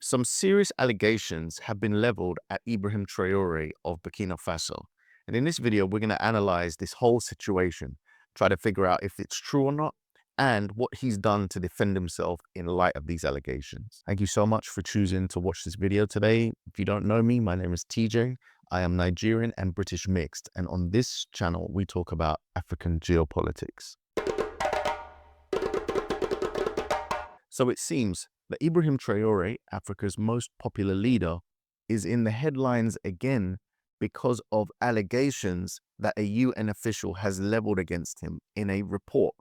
Some serious allegations have been leveled at Ibrahim Traoré of Burkina Faso. And in this video, we're going to analyze this whole situation, try to figure out if it's true or not, and what he's done to defend himself in light of these allegations. Thank you so much for choosing to watch this video today. If you don't know me, my name is TJ. I am Nigerian and British mixed. And on this channel, we talk about African geopolitics. So it seems that Ibrahim Traoré, Africa's most popular leader, is in the headlines again because of allegations that a UN official has leveled against him in a report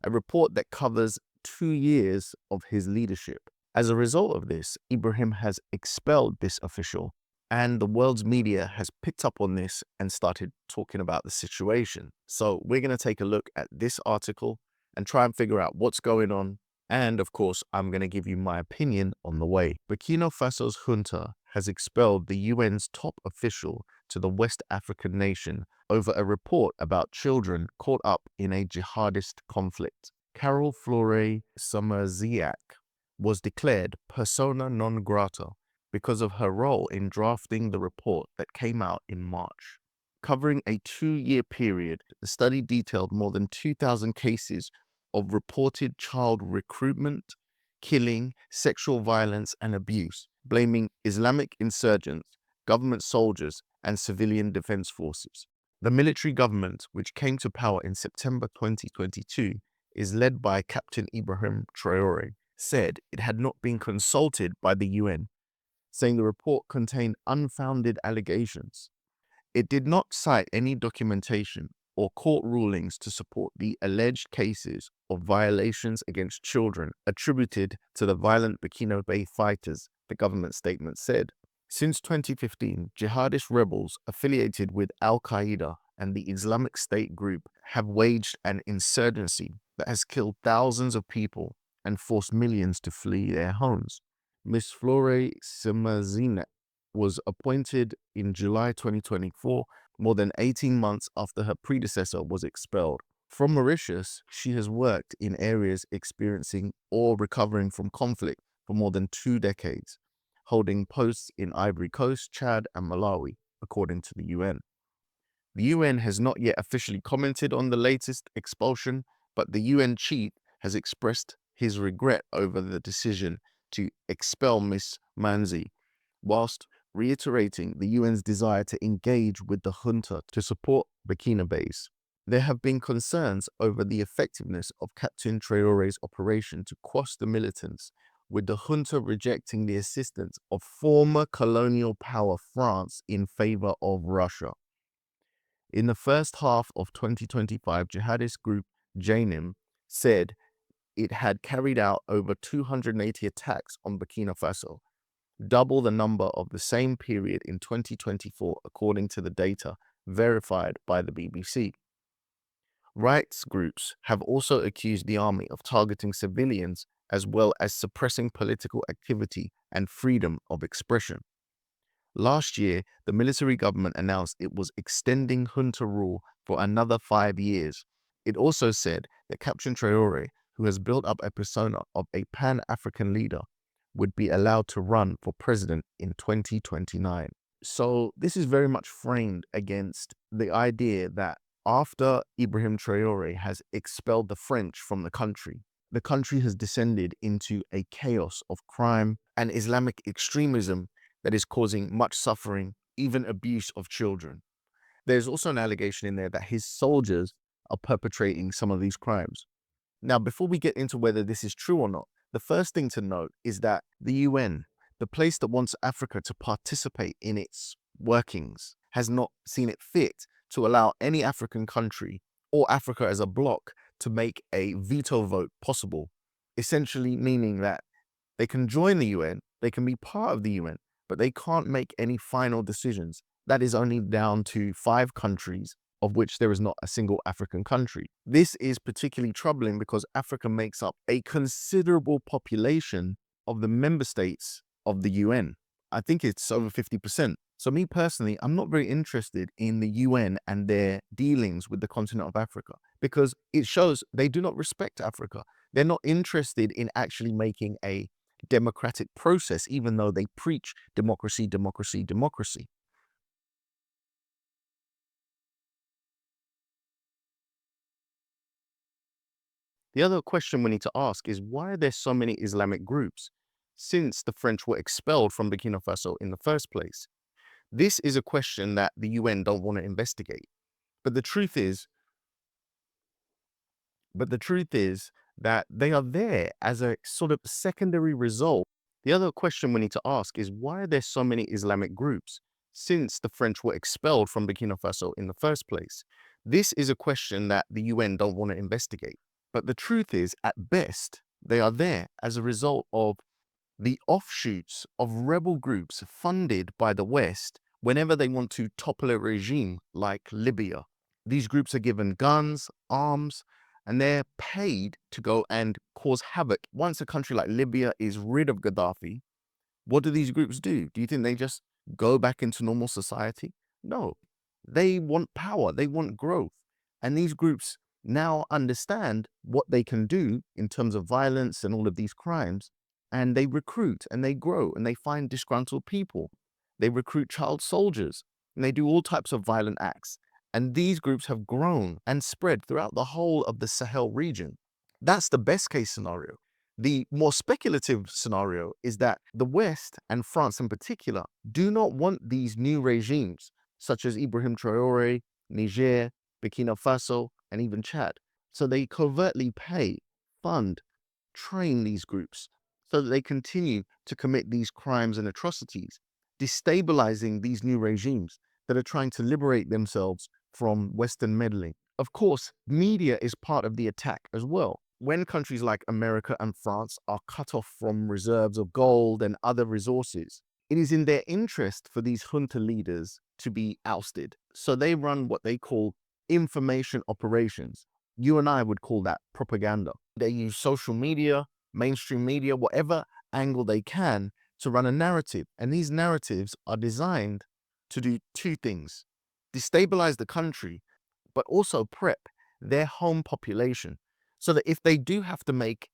that covers 2 years of his leadership. As a result of this, Ibrahim has expelled this official, and the world's media has picked up on this and started talking about the situation. So we're going to take a look at this article and try and figure out what's going on. And of course, I'm going to give you my opinion on the way. Burkina Faso's junta has expelled the UN's top official to the West African nation over a report about children caught up in a jihadist conflict. Carol Flore Samaziak was declared persona non grata because of her role in drafting the report that came out in March. Covering a 2-year period, the study detailed more than 2,000 cases of reported child recruitment, killing, sexual violence, and abuse, blaming Islamic insurgents, government soldiers, and civilian defense forces. The military government, which came to power in September 2022, is led by Captain Ibrahim Traoré, said it had not been consulted by the UN, saying the report contained unfounded allegations. It did not cite any documentation or court rulings to support the alleged cases of violations against children attributed to the violent Burkinabé fighters, the government statement said. Since 2015, jihadist rebels affiliated with Al-Qaeda and the Islamic State group have waged an insurgency that has killed thousands of people and forced millions to flee their homes. Ms. Flore Simazina was appointed in July 2024, more than 18 months after her predecessor was expelled. From Mauritius, she has worked in areas experiencing or recovering from conflict for more than 2 decades, holding posts in Ivory Coast, Chad, and Malawi, according to the UN. The UN has not yet officially commented on the latest expulsion, but the UN chief has expressed his regret over the decision to expel Ms. Manzi, whilst reiterating the UN's desire to engage with the junta to support Burkinabés. There have been concerns over the effectiveness of Captain Traoré's operation to quash the militants, with the junta rejecting the assistance of former colonial power France in favor of Russia. In the first half of 2025, jihadist group Janim said it had carried out over 280 attacks on Burkina Faso, double the number of the same period in 2024, according to the data verified by the BBC. Rights groups have also accused the army of targeting civilians as well as suppressing political activity and freedom of expression. Last year, the military government announced it was extending junta rule for another 5 years. It also said that Captain Treoré, who has built up a persona of a Pan-African leader, would be allowed to run for president in 2029. So this is very much framed against the idea that after Ibrahim Traoré has expelled the French from the country has descended into a chaos of crime and Islamic extremism that is causing much suffering, even abuse of children. There's also an allegation in there that his soldiers are perpetrating some of these crimes. Now, before we get into whether this is true or not, the first thing to note is that the UN, the place that wants Africa to participate in its workings, has not seen it fit to allow any African country or Africa as a bloc to make a veto vote possible, essentially meaning that they can join the UN, they can be part of the UN, but they can't make any final decisions. That is only down to 5 countries, of which there is not a single African country. This is particularly troubling because Africa makes up a considerable population of the member states of the UN. I think it's over 50%. So me personally, I'm not very interested in the UN and their dealings with the continent of Africa because it shows they do not respect Africa. They're not interested in actually making a democratic process, even though they preach democracy, democracy, democracy. The other question we need to ask is, why are there so many Islamic groups since the French were expelled from Burkina Faso in the first place? This is a question that the UN don't want to investigate. But the truth is that they are there as a sort of secondary result. The other question we need to ask is, why are there so many Islamic groups since the French were expelled from Burkina Faso in the first place? This is a question that the UN don't want to investigate. But the truth is, at best, they are there as a result of the offshoots of rebel groups funded by the West whenever they want to topple a regime like Libya. These groups are given guns, arms, and they're paid to go and cause havoc. Once a country like Libya is rid of Gaddafi, what do these groups do? Do you think they just go back into normal society? No, they want power, they want growth. And these groups now understand what they can do in terms of violence and all of these crimes. And they recruit and they grow and they find disgruntled people. They recruit child soldiers and they do all types of violent acts. And these groups have grown and spread throughout the whole of the Sahel region. That's the best case scenario. The more speculative scenario is that the West, and France in particular, do not want these new regimes, such as Ibrahim Traoré, Niger, Burkina Faso, and even Chad. So they covertly pay, fund, train these groups so that they continue to commit these crimes and atrocities, destabilizing these new regimes that are trying to liberate themselves from Western meddling. Of course, media is part of the attack as well. When countries like America and France are cut off from reserves of gold and other resources, it is in their interest for these junta leaders to be ousted. So they run what they call information operations. You and I would call that propaganda. They use social media, mainstream media, whatever angle they can to run a narrative. And these narratives are designed to do two things: destabilize the country, but also prep their home population so that if they do have to make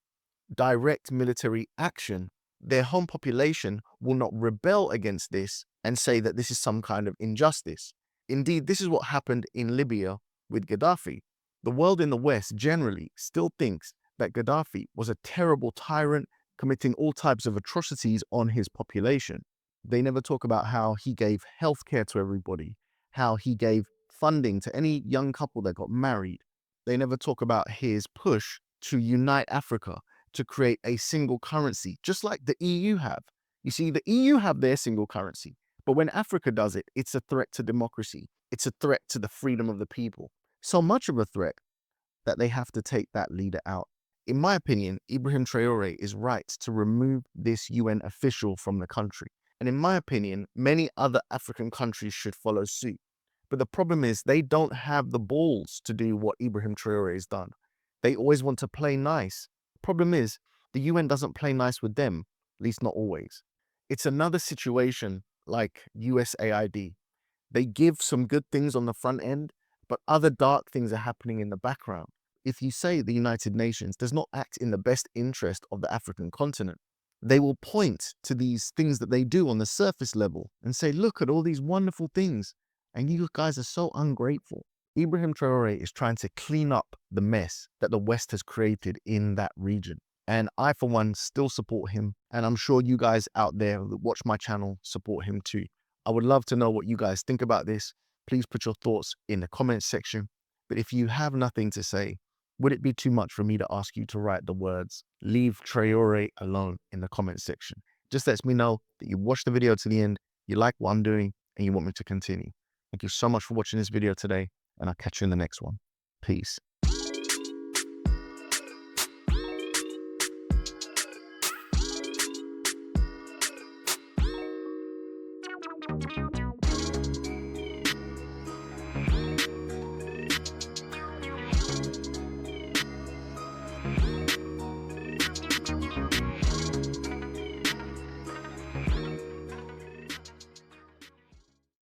direct military action, their home population will not rebel against this and say that this is some kind of injustice. Indeed, this is what happened in Libya with Gaddafi. The world in the West generally still thinks that Gaddafi was a terrible tyrant committing all types of atrocities on his population. They never talk about how he gave healthcare to everybody, how he gave funding to any young couple that got married. They never talk about his push to unite Africa, to create a single currency, just like the EU have. You see, the EU have their single currency, but when Africa does it, it's a threat to democracy. It's a threat to the freedom of the people. So much of a threat that they have to take that leader out. In my opinion, Ibrahim Traoré is right to remove this UN official from the country. And in my opinion, many other African countries should follow suit. But the problem is they don't have the balls to do what Ibrahim Traoré has done. They always want to play nice. Problem is, the UN doesn't play nice with them, at least not always. It's another situation like USAID. They give some good things on the front end, but other dark things are happening in the background. If you say the United Nations does not act in the best interest of the African continent, they will point to these things that they do on the surface level and say, look at all these wonderful things, and you guys are so ungrateful. Ibrahim Traoré is trying to clean up the mess that the West has created in that region. And I, for one, still support him. And I'm sure you guys out there that watch my channel support him too. I would love to know what you guys think about this. Please put your thoughts in the comments section. But if you have nothing to say, would it be too much for me to ask you to write the words, "Leave Traoré alone," in the comments section? Just lets me know that you watched the video to the end, you like what I'm doing, and you want me to continue. Thank you so much for watching this video today, and I'll catch you in the next one. Peace.